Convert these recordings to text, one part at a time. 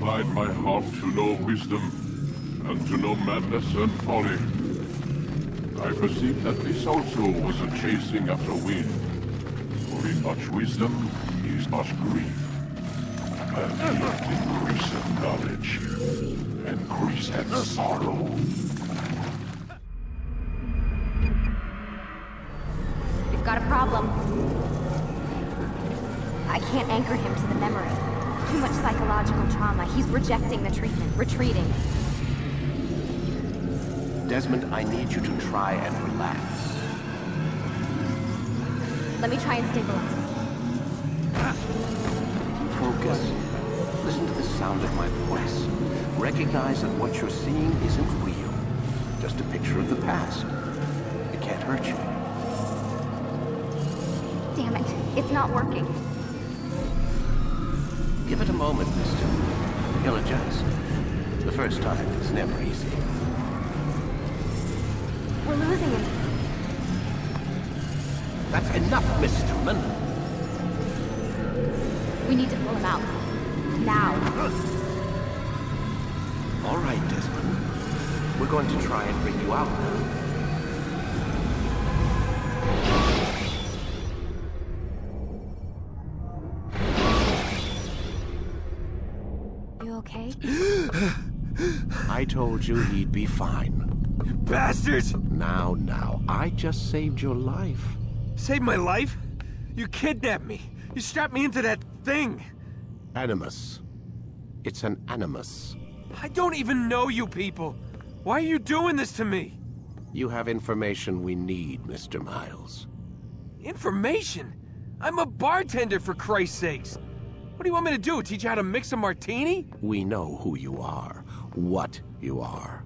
incline my heart to know wisdom, and to know madness and folly. I perceive that this also was a chasing after wind. For in much wisdom is much grief. And yet increaseth knowledge, increaseth sorrow. We've got a problem. I can't anchor him to the memory. Too much psychological trauma. He's rejecting the treatment, retreating. Desmond, I need you to try and relax. Let me try and stabilize him. Focus. Listen to the sound of my voice. Recognize that what you're seeing isn't real. Just a picture of the past. It can't hurt you. Damn it, it's not working. Give it a moment, mister. He'll adjust. The first time is never easy. We're losing him. That's enough, Miss Stillman. We need to pull him out. Now. All right, Desmond. We're going to try and bring you out now. You okay? I told you he'd be fine. Bastards! Now, I just saved your life. Saved my life? You kidnapped me. You strapped me into that thing. Animus. It's an animus. I don't even know you people. Why are you doing this to me? You have information we need, Mr. Miles. Information? I'm a bartender, for Christ's sakes. What do you want me to do? Teach you how to mix a martini? We know who you are, what you are.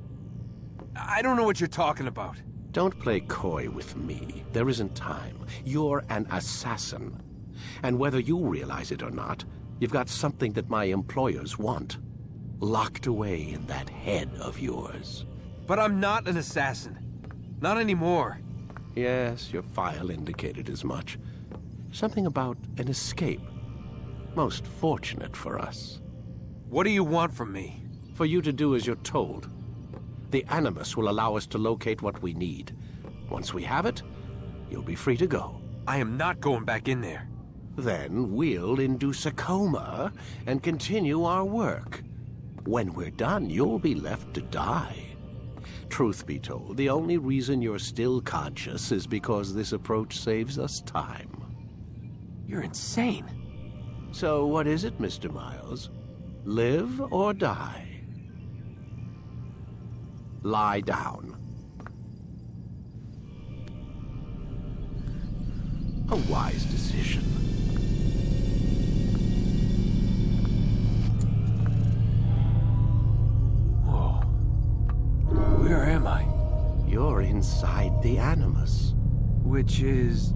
I don't know what you're talking about. Don't play coy with me. There isn't time. You're an assassin. And whether you realize it or not, you've got something that my employers want. Locked away in that head of yours. But I'm not an assassin. Not anymore. Yes, your file indicated as much. Something about an escape. Most fortunate for us. What do you want from me? For you to do as you're told. The Animus will allow us to locate what we need. Once we have it, you'll be free to go. I am not going back in there. Then we'll induce a coma and continue our work. When we're done, you'll be left to die. Truth be told, the only reason you're still conscious is because this approach saves us time. You're insane. So what is it, Mr. Miles? Live or die? Lie down. A wise decision. Whoa. Where am I? You're inside the Animus. Which is...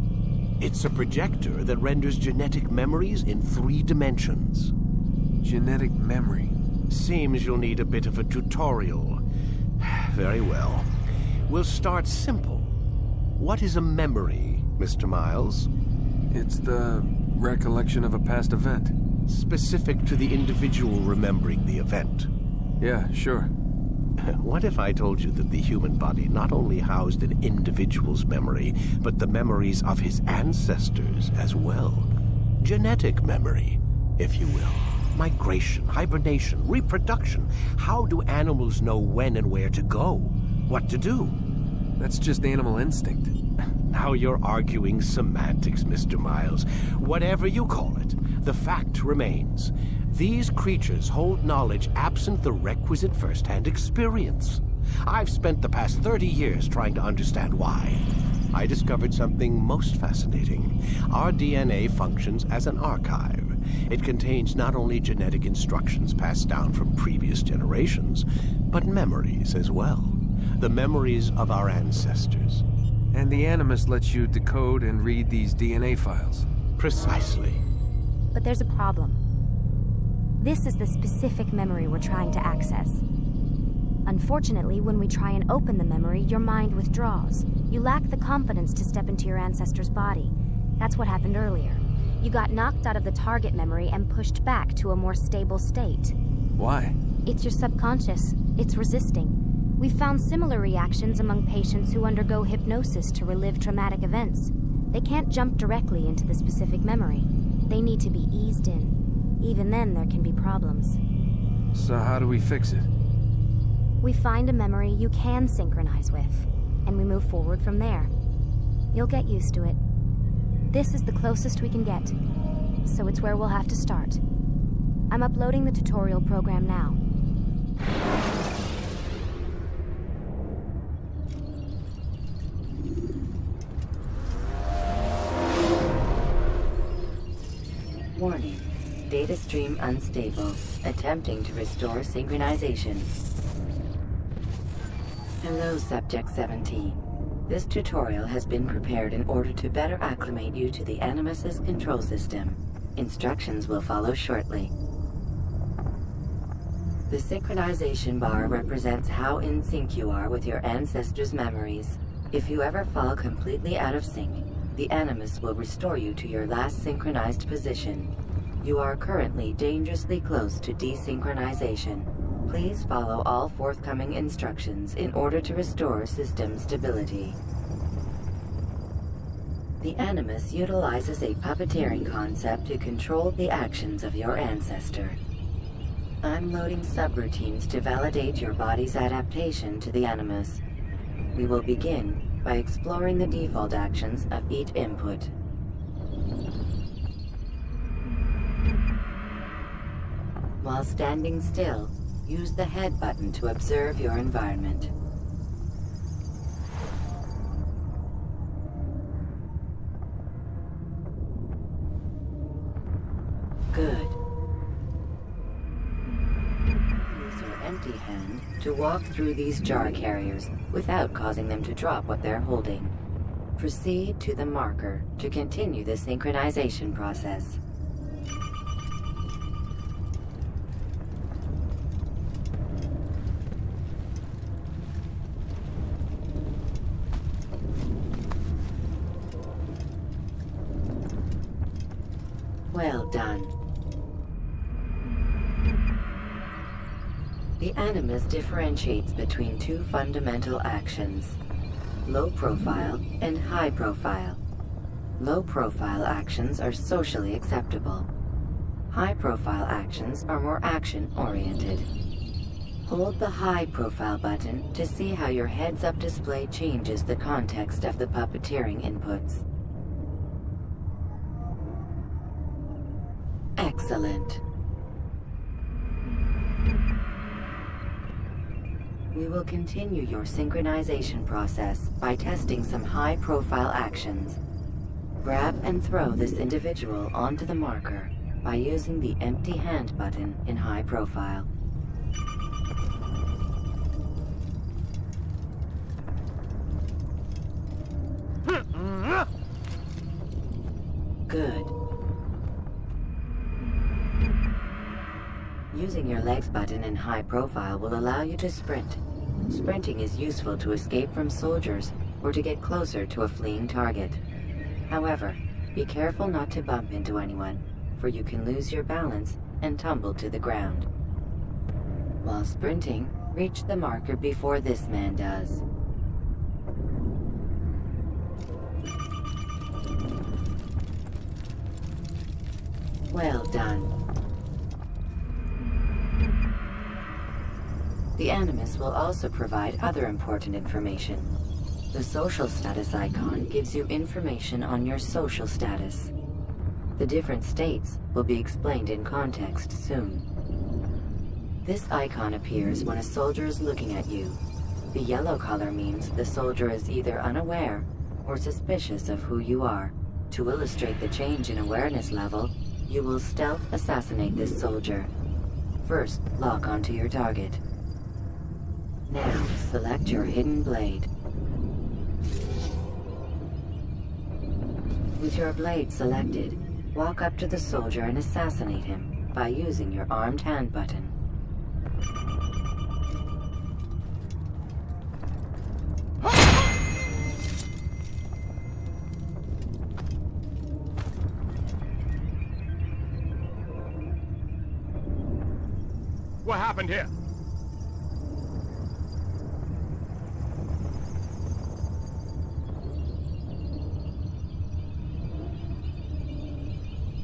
It's a projector that renders genetic memories in 3 dimensions. genetic memory. Seems you'll need a bit of a tutorial. Very well. We'll start simple. What is a memory, Mr. Miles? It's the recollection of a past event. Specific to the individual remembering the event. Yeah, sure. What if I told you that the human body not only housed an individual's memory, but the memories of his ancestors as well? Genetic memory, if you will. Migration, hibernation, reproduction. How do animals know when and where to go? What to do? That's just animal instinct. Now you're arguing semantics, Mr. Miles. Whatever you call it, the fact remains. These creatures hold knowledge absent the requisite first-hand experience. I've spent the past 30 years trying to understand why. I discovered something most fascinating. Our DNA functions as an archive. It contains not only genetic instructions passed down from previous generations, but memories as well. The memories of our ancestors. And the Animus lets you decode and read these DNA files. Precisely. But there's a problem. This is the specific memory we're trying to access. Unfortunately, when we try and open the memory, your mind withdraws. You lack the confidence to step into your ancestor's body. That's what happened earlier. You got knocked out of the target memory and pushed back to a more stable state. Why? It's your subconscious. It's resisting. We've found similar reactions among patients who undergo hypnosis to relive traumatic events. They can't jump directly into the specific memory. They need to be eased in. Even then, there can be problems. So how do we fix it? We find a memory you can synchronize with, and we move forward from there. You'll get used to it. This is the closest we can get, so it's where we'll have to start. I'm uploading the tutorial program now. Warning. Data stream unstable. Attempting to restore synchronization. Hello, Subject 17. This tutorial has been prepared in order to better acclimate you to the Animus's control system. Instructions will follow shortly. The synchronization bar represents how in sync you are with your ancestors' memories. If you ever fall completely out of sync, the Animus will restore you to your last synchronized position. You are currently dangerously close to desynchronization. Please follow all forthcoming instructions in order to restore system stability. The Animus utilizes a puppeteering concept to control the actions of your ancestor. I'm loading subroutines to validate your body's adaptation to the Animus. We will begin by exploring the default actions of each input. While standing still, use the head button to observe your environment. Good. Use your empty hand to walk through these jar carriers without causing them to drop what they're holding. Proceed to the marker to continue the synchronization process. Well done. The Animus differentiates between two fundamental actions: low profile and high profile. Low profile actions are socially acceptable. High profile actions are more action-oriented. Hold the high profile button to see how your heads-up display changes the context of the puppeteering inputs. Excellent. We will continue your synchronization process by testing some high-profile actions. Grab and throw this individual onto the marker by using the empty hand button in high profile. Good. Using your legs button in high profile will allow you to sprint. Sprinting is useful to escape from soldiers or to get closer to a fleeing target. However, be careful not to bump into anyone, for you can lose your balance and tumble to the ground. While sprinting, reach the marker before this man does. Well done. The Animus will also provide other important information. The social status icon gives you information on your social status. The different states will be explained in context soon. This icon appears when a soldier is looking at you. The yellow color means the soldier is either unaware or suspicious of who you are. To illustrate the change in awareness level, you will stealth assassinate this soldier. First, lock onto your target. Now, select your hidden blade. With your blade selected, walk up to the soldier and assassinate him by using your armed hand button. What happened here?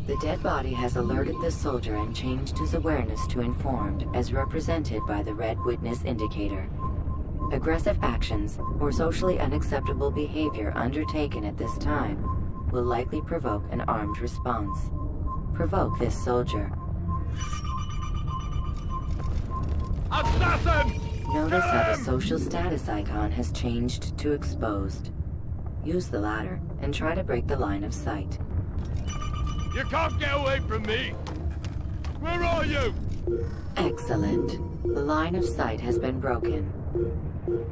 The dead body has alerted the soldier and changed his awareness to informed, as represented by the red witness indicator. Aggressive actions or socially unacceptable behavior undertaken at this time will likely provoke an armed response. Provoke this soldier. Assassin! Notice how the social status icon has changed to exposed. Use the latter and try to break the line of sight. You can't get away from me! Where are you? Excellent. The line of sight has been broken.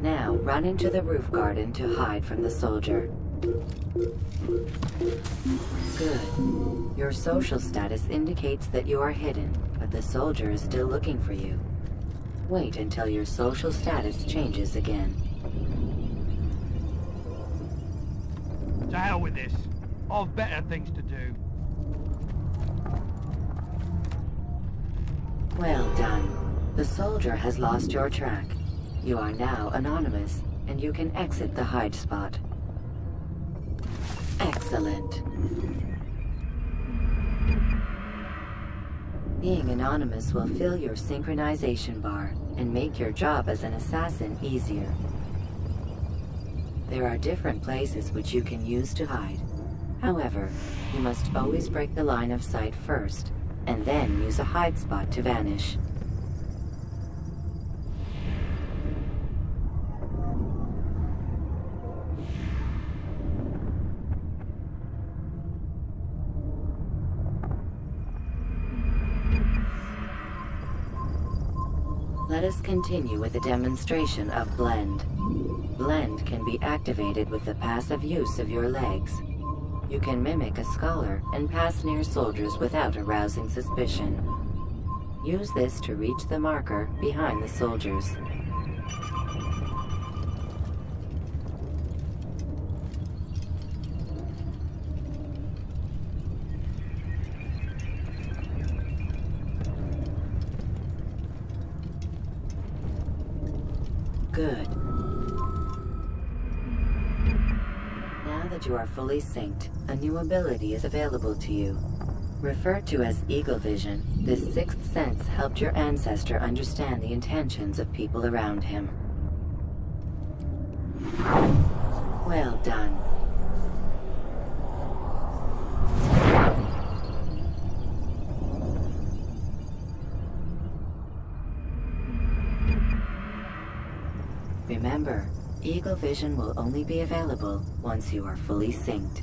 Now run into the roof garden to hide from the soldier. Good. Your social status indicates that you are hidden, but the soldier is still looking for you. Wait until your social status changes again. To hell with this. I've better things to do. Well done. The soldier has lost your track. You are now anonymous, and you can exit the hide spot. Excellent. Being anonymous will fill your synchronization bar and make your job as an assassin easier. There are different places which you can use to hide. However, you must always break the line of sight first, and then use a hide spot to vanish. Let us continue with a demonstration of Blend. Blend can be activated with the passive use of your legs. You can mimic a scholar and pass near soldiers without arousing suspicion. Use this to reach the marker behind the soldiers. Good. Now that you are fully synced, a new ability is available to you. Referred to as Eagle Vision, this sixth sense helped your ancestor understand the intentions of people around him. Well done. Remember, Eagle Vision will only be available once you are fully synced.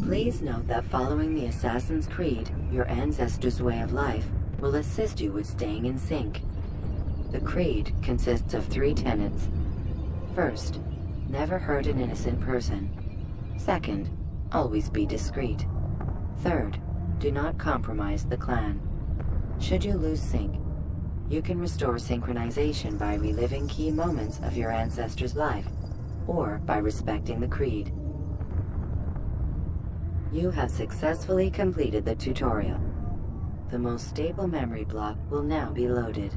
Please note that following the Assassin's Creed, your ancestors' way of life will assist you with staying in sync. The Creed consists of 3 tenets. First, never hurt an innocent person. Second, always be discreet. Third, do not compromise the clan. Should you lose sync, you can restore synchronization by reliving key moments of your ancestor's life, or by respecting the Creed. You have successfully completed the tutorial. The most stable memory block will now be loaded.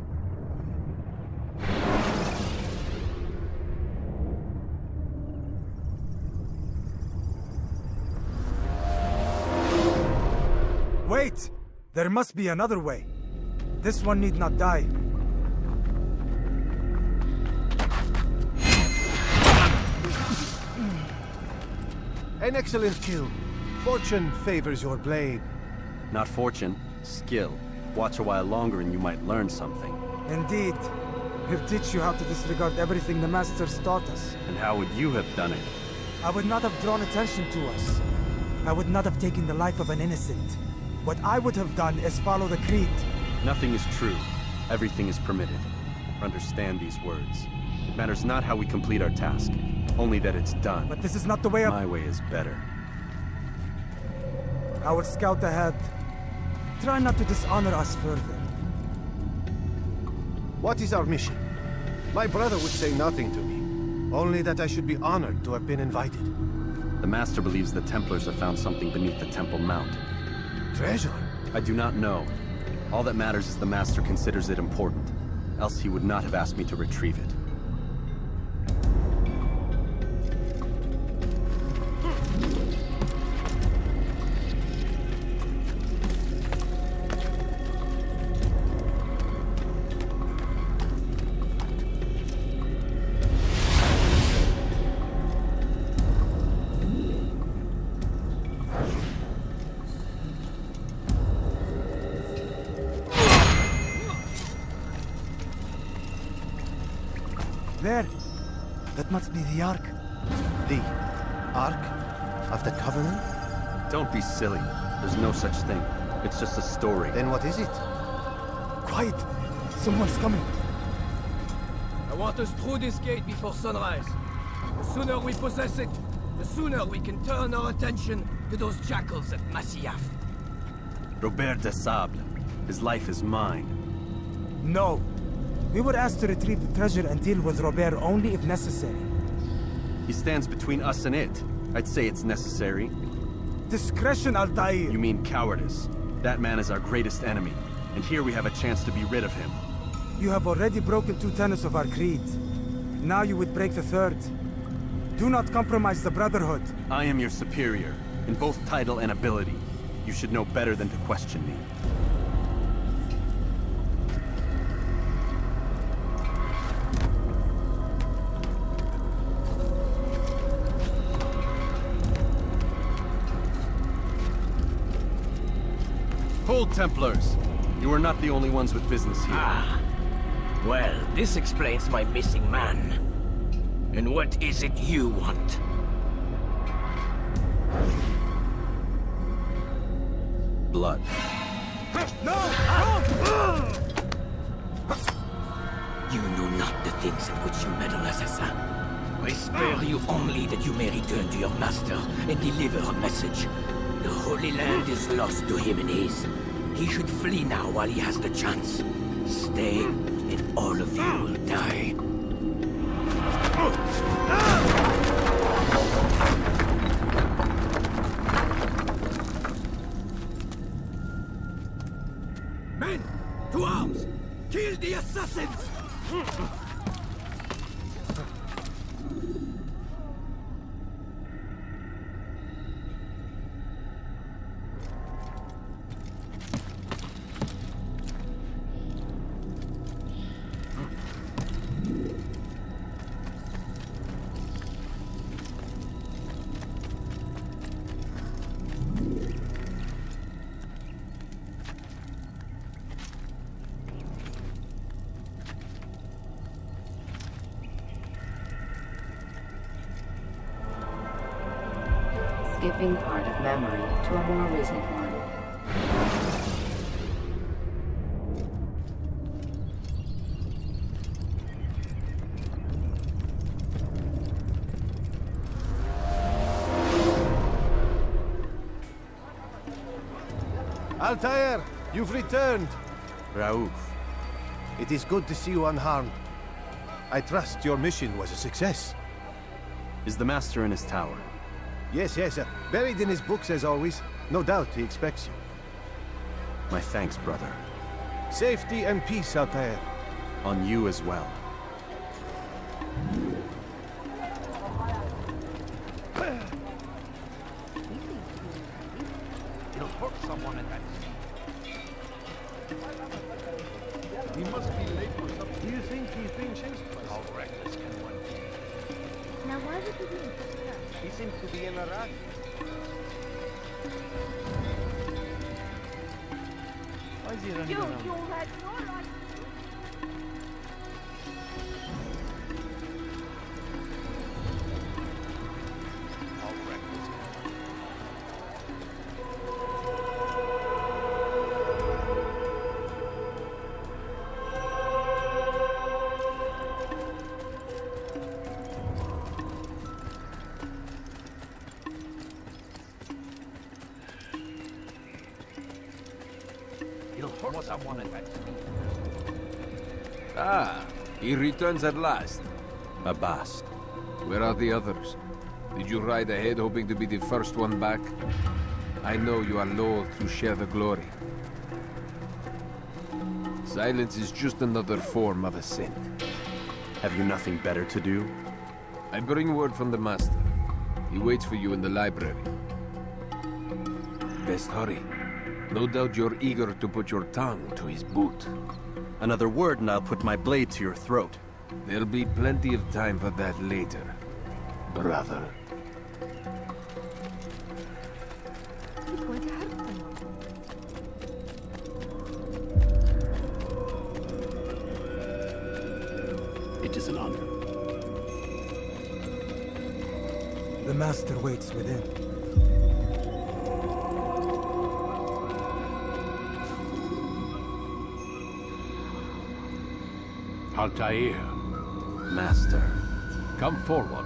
Wait! There must be another way. This one need not die. An excellent kill. Fortune favors your blade. Not fortune, skill. Watch a while longer and you might learn something. Indeed. He'll teach you how to disregard everything the Masters taught us. And how would you have done it? I would not have drawn attention to us. I would not have taken the life of an innocent. What I would have done is follow the Creed. Nothing is true. Everything is permitted. Understand these words. It matters not how we complete our task, only that it's done. But this is not the way of... My way is better. I will scout ahead. Try not to dishonor us further. What is our mission? My brother would say nothing to me. Only that I should be honored to have been invited. The Master believes the Templars have found something beneath the Temple Mount. Treasure? I do not know. All that matters is the Master considers it important. Else he would not have asked me to retrieve it. There! That must be the Ark. The Ark of the Covenant? Don't be silly. There's no such thing. It's just a story. Then what is it? Quiet! Someone's coming. I want us through this gate before sunrise. The sooner we possess it, the sooner we can turn our attention to those jackals at Masyaf. Robert de Sable. His life is mine. No. We were asked to retrieve the treasure and deal with Robert only if necessary. He stands between us and it. I'd say it's necessary. Discretion, Altair! You mean cowardice. That man is our greatest enemy, and here we have a chance to be rid of him. You have already broken 2 tenets of our creed. Now you would break the 3rd. Do not compromise the Brotherhood. I am your superior, in both title and ability. You should know better than to question me. Hold, Templars! You are not the only ones with business here. Ah. Well, this explains my missing man. And what is it you want? Blood. No! You know not the things in which you meddle, assassin. I spare you only that you may return to your master and deliver a message. The Holy Land is lost to him and his. He should flee now while he has the chance. Stay, and all of you will die. Men, to arms! Kill the assassins! Skipping part of memory to a more recent one. Altair, you've returned. Raouf. It is good to see you unharmed. I trust your mission was a success. Is the Master in his tower? Yes, buried in his books as always. No doubt he expects you. My thanks, brother. Safety and peace, Altair. On you as well. You'll hurt someone at that speed. He must be late for something. Do you think he's being chased by how reckless can one be? Now why would he be in such a rush? He seems to be in a rush. Why is he running around? You had no right. How reckless can one be? He'll hurt someone at that speed. Ah, he returns at last. Abbas. Where are the others? Did you ride ahead hoping to be the first one back? I know you are loath to share the glory. Silence is just another form of assent. Have you nothing better to do? I bring word from the Master. He waits for you in the library. Best hurry. No doubt you're eager to put your tongue to his boot. Another word and I'll put my blade to your throat. There'll be plenty of time for that later, brother. It is an honor. The Master waits within. Altair, Master. come forward.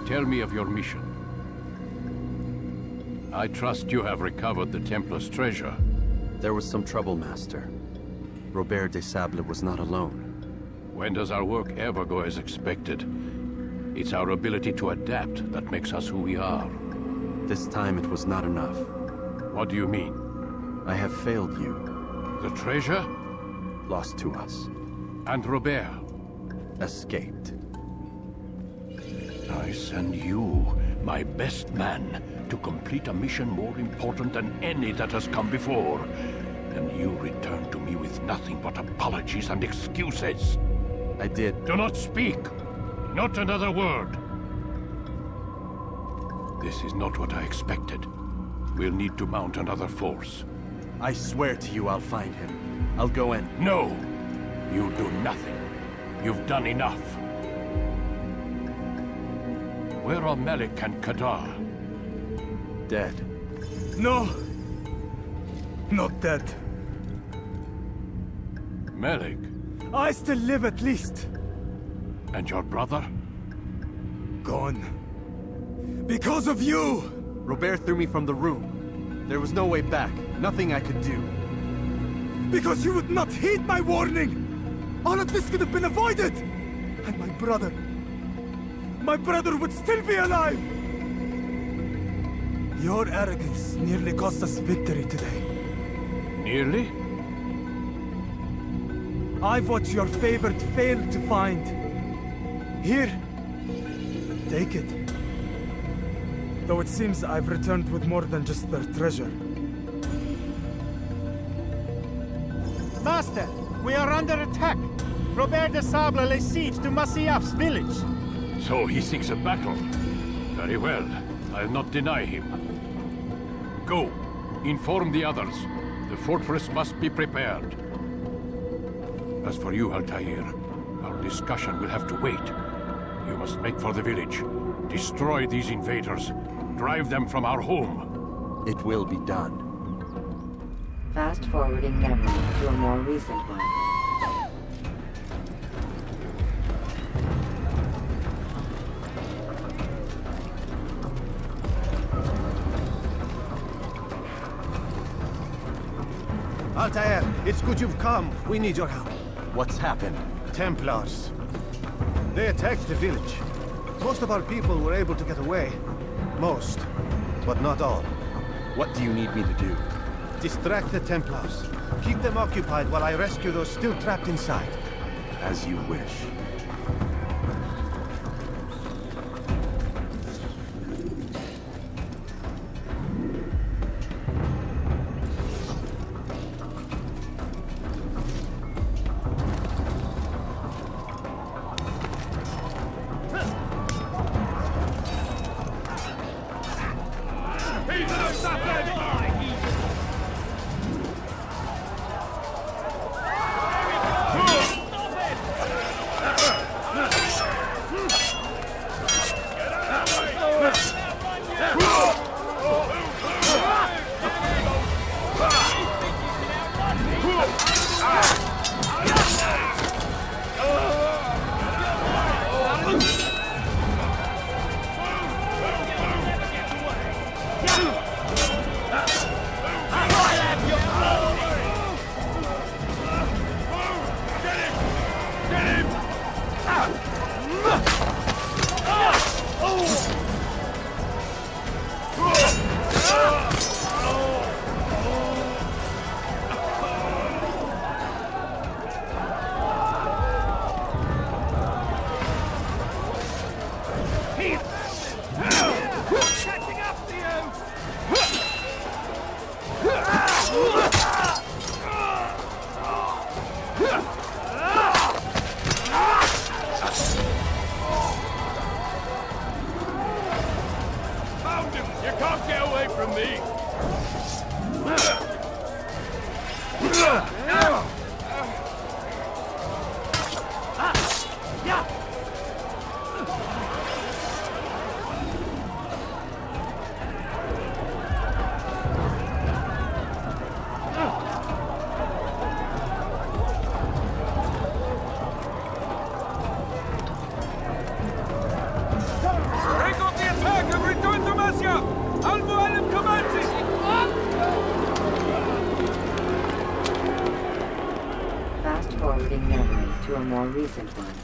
Tell me of your mission. I trust you have recovered the Templar's treasure. There was some trouble, Master. Robert de Sable was not alone. When does our work ever go as expected? It's our ability to adapt that makes us who we are. This time it was not enough. What do you mean? I have failed you. The treasure? Lost to us. And Robert? Escaped. I send you, my best man, to complete a mission more important than any that has come before. And you return to me with nothing but apologies and excuses. I did. Do not speak! Not another word! This is not what I expected. We'll need to mount another force. I swear to you I'll find him. I'll go in. No! You'll do nothing. You've done enough. Where are Melik and Kadar? Dead. No! Not dead. Melik? I still live at least. And your brother? Gone. Because of you! Robert threw me from the room. There was no way back. Nothing I could do. Because you would not heed my warning! All of this could have been avoided! And my brother would still be alive! Your arrogance nearly cost us victory today. Nearly? I've what your favorite failed to find. Here, take it. Though it seems I've returned with more than just their treasure. Master, we are under attack. Robert de Sable lays siege to Masyaf's village. So he seeks a battle. Very well. I'll not deny him. Go. Inform the others. The fortress must be prepared. As for you, Altair, our discussion will have to wait. You must make for the village. Destroy these invaders. Drive them from our home. It will be done. Fast-forwarding memory to a more recent one. Altair, it's good you've come. We need your help. What's happened? Templars. They attacked the village. Most of our people were able to get away. Most, but not all. What do you need me to do? Distract the Templars. Keep them occupied while I rescue those still trapped inside. As you wish. from me! Break off the attack and return to Masya! Al-Mualim commands it! Fast forwarding memory to a more recent one.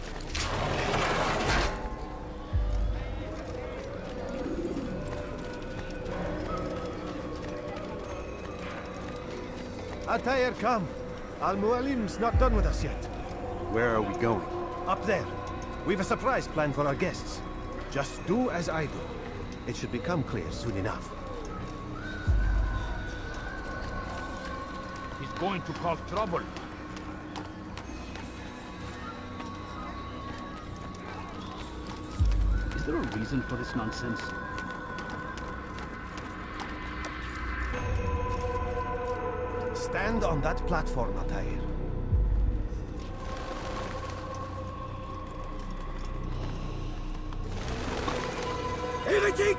Altair, come. Al-Mualim's not done with us yet. Where are we going? Up there. We've a surprise planned for our guests. Just do as I do. It should become clear soon enough. He's going to cause trouble. Is there a reason for this nonsense? Stand on that platform, Altair. Heretic!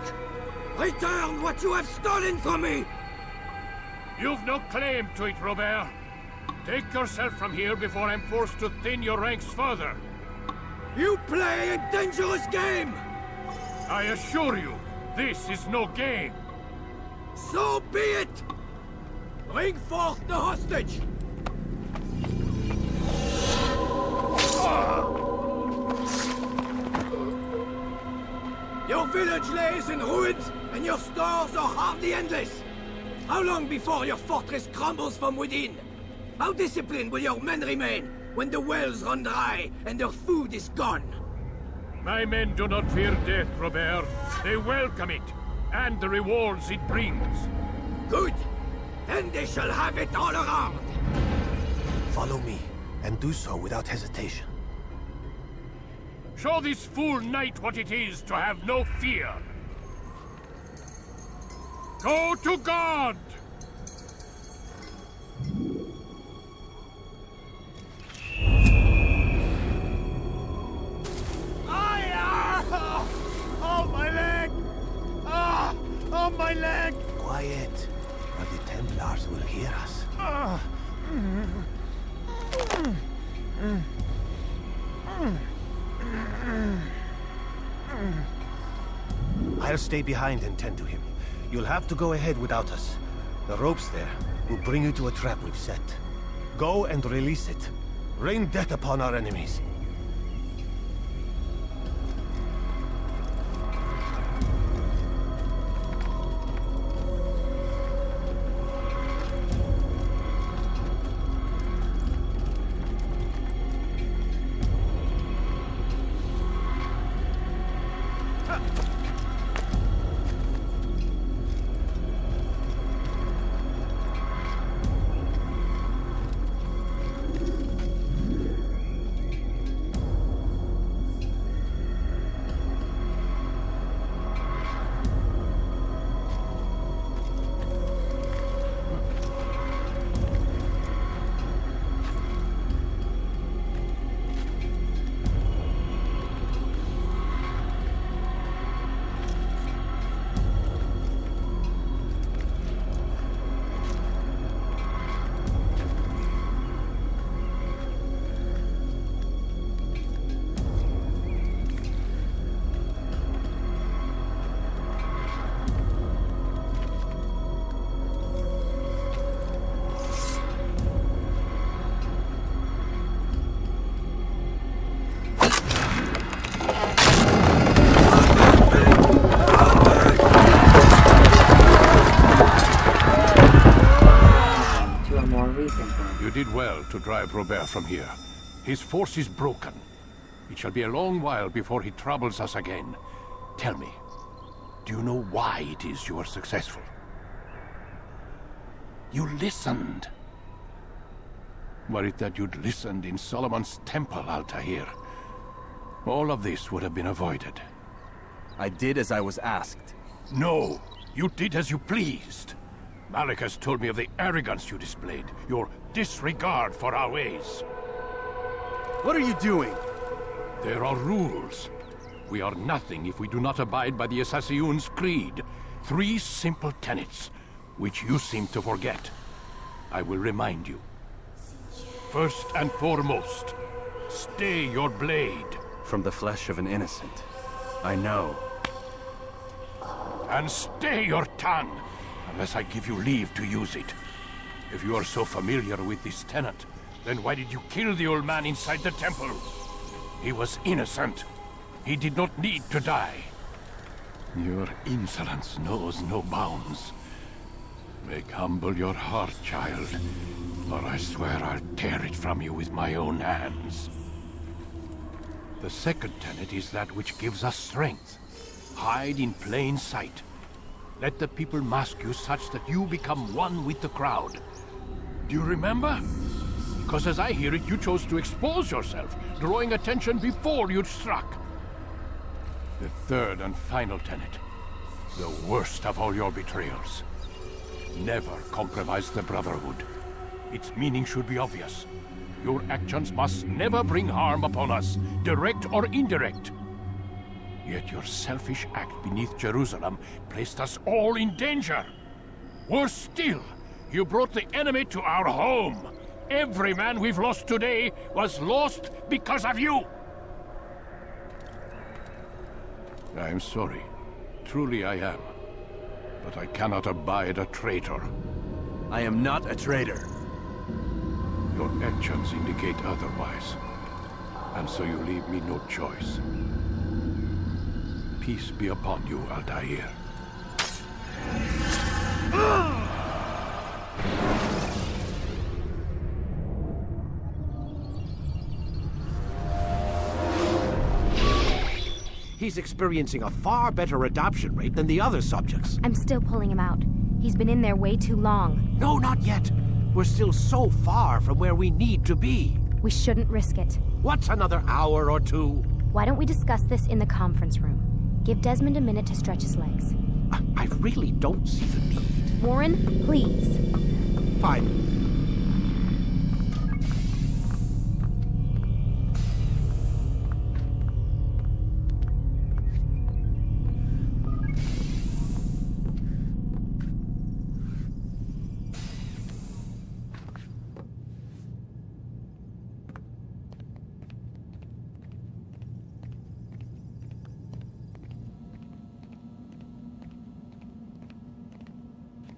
Return what you have stolen from me! You've no claim to it, Robert. Take yourself from here before I'm forced to thin your ranks further. You play a dangerous game! I assure you, this is no game. So be it! Bring forth the hostage! Your village lays in ruins, and your stores are hardly endless. How long before your fortress crumbles from within? How disciplined will your men remain when the wells run dry and their food is gone? My men do not fear death, Robert. They welcome it, and the rewards it brings. Good! Then they shall have it all around! Follow me, and do so without hesitation. Show this fool knight what it is to have no fear. Go to God! Oh, my leg! Ah! Oh, my leg! Quiet, or the Templars will hear us. I'll stay behind and tend to him. You'll have to go ahead without us. The ropes there will bring you to a trap we've set. Go and release it. Rain death upon our enemies. You did well to drive Robert from here. His force is broken. It shall be a long while before he troubles us again. Tell me, do you know why it is you are successful? You listened. Were it that you'd listened in Solomon's temple, Altair, all of this would have been avoided. I did as I was asked. No, You did as you pleased. Malik has told me of the arrogance you displayed, your disregard for our ways. What are you doing? There are rules. We are nothing if we do not abide by the Assassin's creed. 3 simple tenets, which you seem to forget. I will remind you. First and foremost, stay your blade. From the flesh of an innocent. I know. And stay your tongue, unless I give you leave to use it. If you are so familiar with this tenet, then why did you kill the old man inside the temple? He was innocent. He did not need to die. Your insolence knows no bounds. Make humble your heart, child, or I swear I'll tear it from you with my own hands. The second tenet is that which gives us strength. Hide in plain sight. Let the people mask you such that you become one with the crowd. Do you remember? Because as I hear it, you chose to expose yourself, drawing attention before you'd struck. The third and final tenet. The worst of all your betrayals. Never compromise the Brotherhood. Its meaning should be obvious. Your actions must never bring harm upon us, direct or indirect. Yet your selfish act beneath Jerusalem placed us all in danger. Worse still, you brought the enemy to our home. Every man we've lost today was lost because of you. I am sorry. Truly I am. But I cannot abide a traitor. I am not a traitor. Your actions indicate otherwise. And so you leave me no choice. Peace be upon you, Altair. He's experiencing a far better adoption rate than the other subjects. I'm still pulling him out. He's been in there way too long. No, not yet. We're still so far from where we need to be. We shouldn't risk it. What's another hour or 2? Why don't we discuss this in the conference room? Give Desmond a minute to stretch his legs. I really don't see the need. Warren, please. Fine.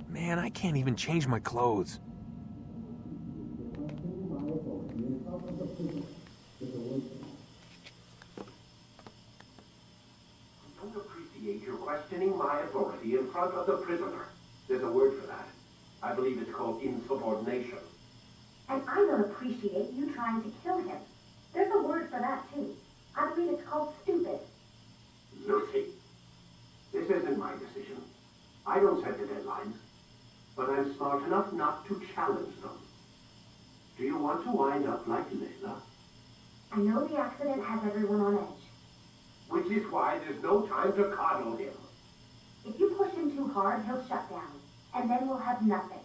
Man, I can't even change my clothes. I don't appreciate your questioning my authority in front of the prisoner. There's a word for that. I believe it's called insubordination. And I don't appreciate you trying to kill him. There's a word for that, too. I believe it's called stupid. Lucy, this isn't my decision. I don't set the deadlines. But I'm smart enough not to challenge them. Do you want to wind up like Layla? I know the accident has everyone on edge. Which is why there's no time to coddle him. If you push him too hard, he'll shut down. And then we'll have nothing.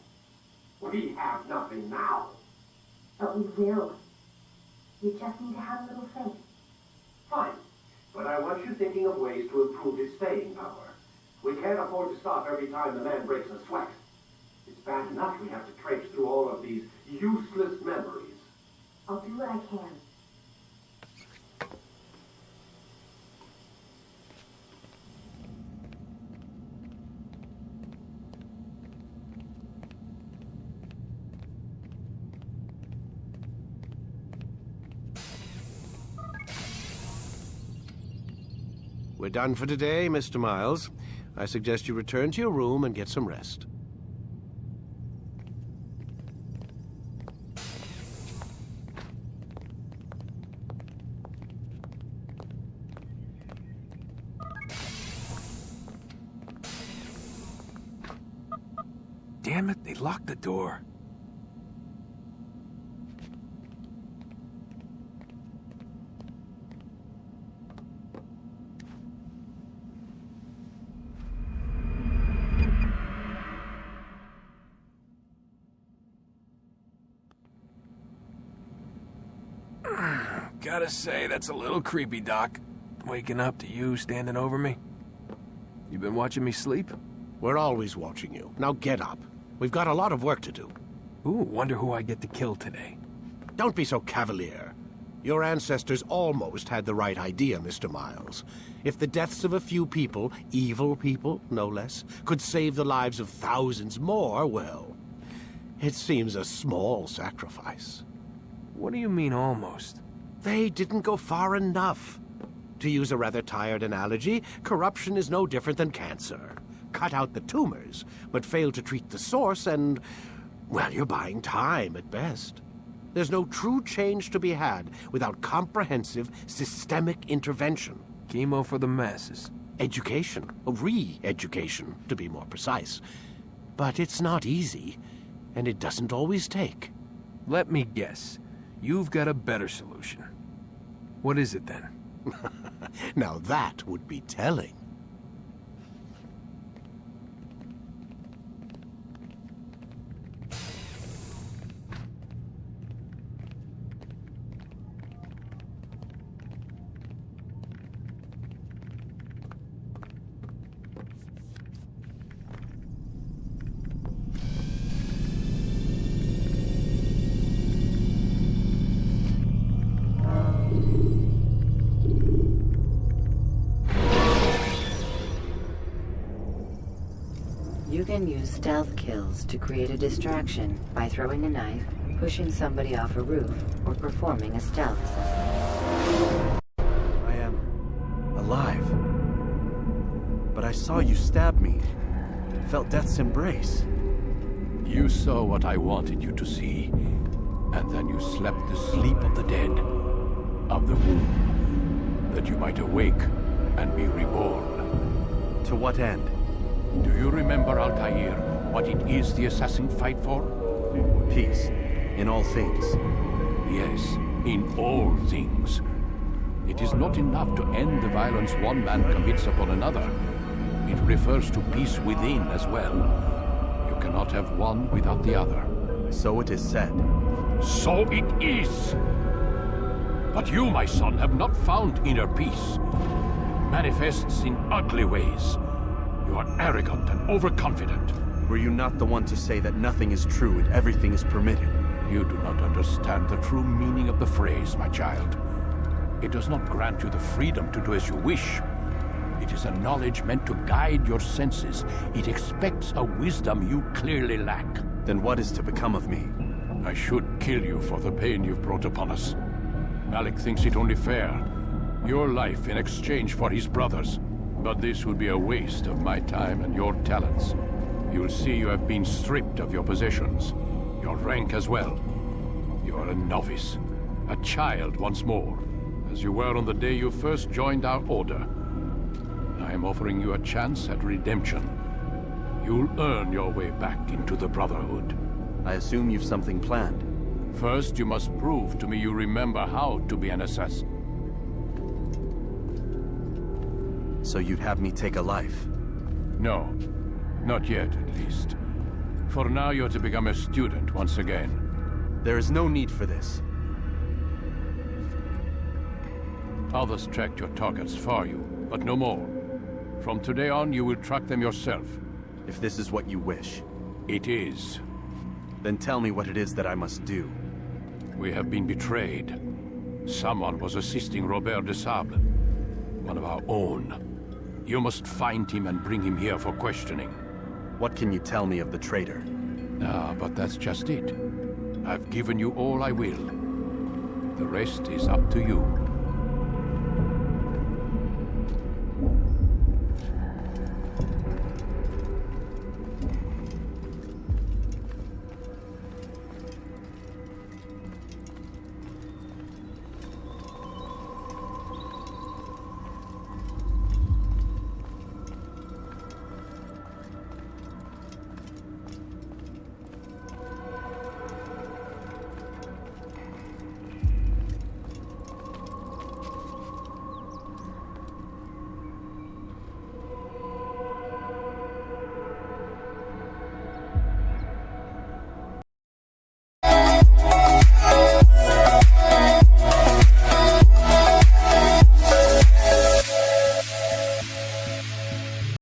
We have nothing now. But we will. You just need to have a little faith. Fine. But I want you thinking of ways to improve his staying power. We can't afford to stop every time the man breaks a sweat. It's bad enough we have to traipse through all of these useless memories. I'll do what I can. We're done for today, Mr. Miles. I suggest you return to your room and get some rest. Damn it, they locked the door. Gotta say, that's a little creepy, Doc. Waking up to you standing over me. You been watching me sleep? We're always watching you. Now get up. We've got a lot of work to do. Ooh, wonder who I get to kill today. Don't be so cavalier. Your ancestors almost had the right idea, Mr. Miles. If the deaths of a few people, evil people, no less, could save the lives of thousands more, well, it seems a small sacrifice. What do you mean, almost? They didn't go far enough. To use a rather tired analogy, corruption is no different than cancer. Cut out the tumors, but fail to treat the source and, well, you're buying time at best. There's no true change to be had without comprehensive, systemic intervention. Chemo for the masses. Education, re-education, to be more precise. But it's not easy, and it doesn't always take. Let me guess. You've got a better solution. What is it then? Now that would be telling. You can use stealth kills to create a distraction by throwing a knife, pushing somebody off a roof, or performing a stealth assessment. I am alive. But I saw you stab me. Felt death's embrace. You saw what I wanted you to see, and then you slept the sleep of the dead, of the womb, that you might awake and be reborn. To what end? Do you remember, Altair, what it is the assassin fight for? Peace. In all things. Yes, in all things. It is not enough to end the violence one man commits upon another. It refers to peace within as well. You cannot have one without the other. So it is said. So it is! But you, my son, have not found inner peace. It manifests in ugly ways. You are arrogant and overconfident. Were you not the one to say that nothing is true and everything is permitted? You do not understand the true meaning of the phrase, my child. It does not grant you the freedom to do as you wish. It is a knowledge meant to guide your senses. It expects a wisdom you clearly lack. Then what is to become of me? I should kill you for the pain you've brought upon us. Malik thinks it only fair. Your life in exchange for his brother's. But this would be a waste of my time and your talents. You'll see you have been stripped of your possessions, your rank as well. You are a novice, a child once more, as you were on the day you first joined our order. I am offering you a chance at redemption. You'll earn your way back into the Brotherhood. I assume you've something planned. First, you must prove to me you remember how to be an assassin. So you'd have me take a life? No. Not yet, at least. For now, you're to become a student once again. There is no need for this. Others tracked your targets for you, but no more. From today on, you will track them yourself. If this is what you wish. It is. Then tell me what it is that I must do. We have been betrayed. Someone was assisting Robert de Sable, one of our own. You must find him and bring him here for questioning. What can you tell me of the traitor? But that's just it. I've given you all I will. The rest is up to you.